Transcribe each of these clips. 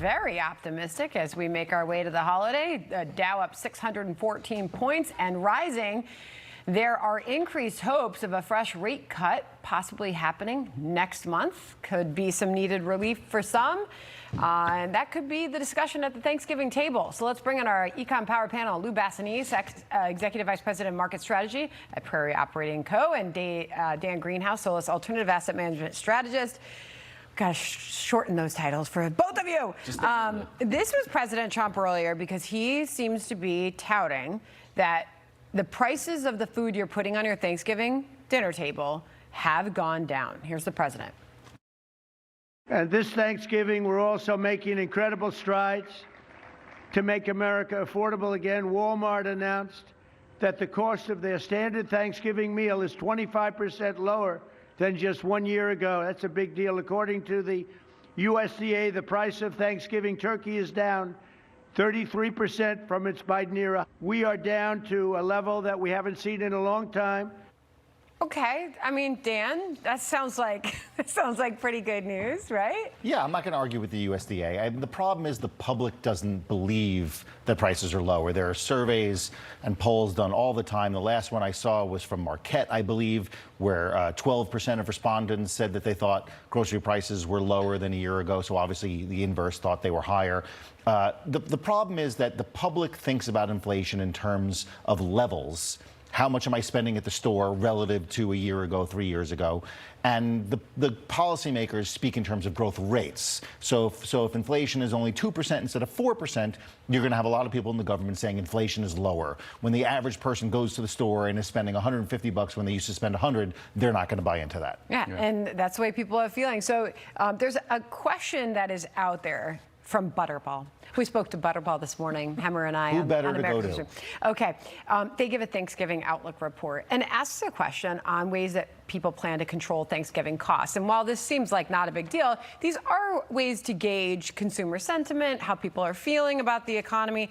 very optimistic as we make our way to the holiday. Dow up 614 points and rising. There are increased hopes of a fresh rate cut possibly happening next month. Could be some needed relief for some. And that could be the discussion at the Thanksgiving table. So let's bring in our Econ Power panel, Lou Basenese, Executive Vice President of Market Strategy at Prairie Operating Co., and Dan Greenhouse, Solus Alternative Asset Management Strategist. Gotta shorten those titles for both of you. This was President Trump earlier because he seems to be touting that the prices of the food you're putting on your Thanksgiving dinner table have gone down. Here's the president. And this Thanksgiving, we're also making incredible strides to make America affordable again. Walmart announced that the cost of their standard Thanksgiving meal is 25% lower than just 1 year ago. That's a big deal. According to the USDA, the price of Thanksgiving turkey is down 33% from its Biden era. We are down to a level that we haven't seen in a long time. Okay, I mean, Dan, that sounds like pretty good news, right? Yeah, I'm not going to argue with the USDA. The problem is the public doesn't believe that prices are lower. There are surveys and polls done all the time. The last one I saw was from Marquette, I believe, where 12% of respondents said that they thought grocery prices were lower than a year ago. So obviously the inverse thought they were higher. The problem is that the public thinks about inflation in terms of levels. How much am I spending at the store relative to a year ago, 3 years ago? And the policymakers speak in terms of growth rates. So if inflation is only 2% instead of 4%, you're going to have a lot of people in the government saying inflation is lower. When the average person goes to the store and is spending $150 when they used to spend $100, they're not going to buy into that. Yeah, and that's the way people are feeling. So there's a question that is out there from Butterball. We spoke to Butterball this morning, Hemmer and I. Who better to go to? Okay, they give a Thanksgiving Outlook report and asks a question on ways that people plan to control Thanksgiving costs. And while this seems like not a big deal, these are ways to gauge consumer sentiment, how people are feeling about the economy.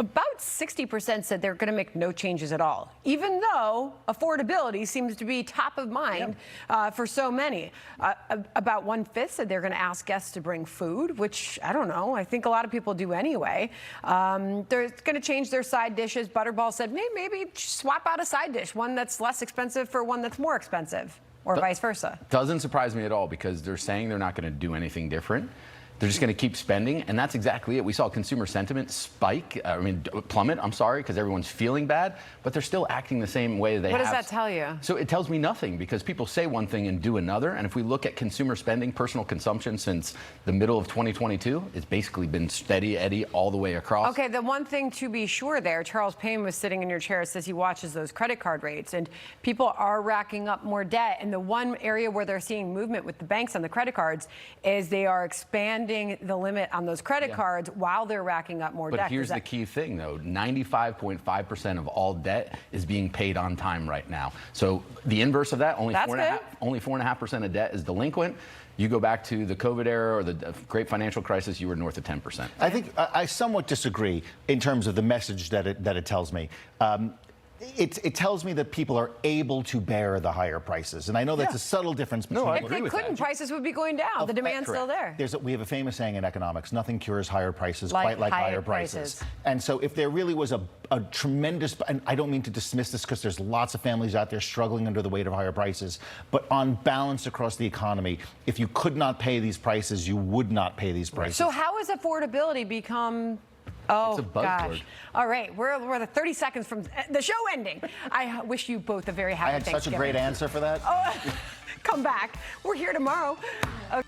About 60% said they're going to make no changes at all, even though affordability seems to be top of mind for so many. About 1/5 said they're going to ask guests to bring food, which I don't know. I think a lot of people do anyway. They're going to change their side dishes. Butterball said maybe swap out a side dish, one that's less expensive for one that's more expensive, or vice versa. Doesn't surprise me at all because they're saying they're not going to do anything different. They're just going to keep spending, and that's exactly it. We saw consumer sentiment plummet, because everyone's feeling bad, but they're still acting the same way they have. What does that tell you? So it tells me nothing, because people say one thing and do another, and if we look at consumer spending, personal consumption since the middle of 2022, it's basically been steady Eddie all the way across. Okay, the one thing to be sure there, Charles Payne was sitting in your chair, says he watches those credit card rates, and people are racking up more debt, and the one area where they're seeing movement with the banks on the credit cards is they are expanding the limit on those credit cards while they're racking up more debt. But here's the key thing, though. 95.5% of all debt is being paid on time right now. So the inverse of that, only 4.5% of debt is delinquent. You go back to the COVID era or the great financial crisis, you were north of 10%. I think I somewhat disagree in terms of the message that it tells me. It tells me that people are able to bear the higher prices. And I know that's a subtle difference between... No, I if agree they with couldn't, that. Prices would be going down. The demand's still there. We have a famous saying in economics, nothing cures higher prices quite like higher prices. And so if there really was a tremendous... And I don't mean to dismiss this because there's lots of families out there struggling under the weight of higher prices. But on balance across the economy, if you could not pay these prices, you would not pay these prices. So how has affordability become... Oh, it's a buzzword. Gosh. All right, we're the 30 seconds from the show ending. I wish you both a very happy Thanksgiving. I had such a great answer for that. Oh, come back. We're here tomorrow. Okay.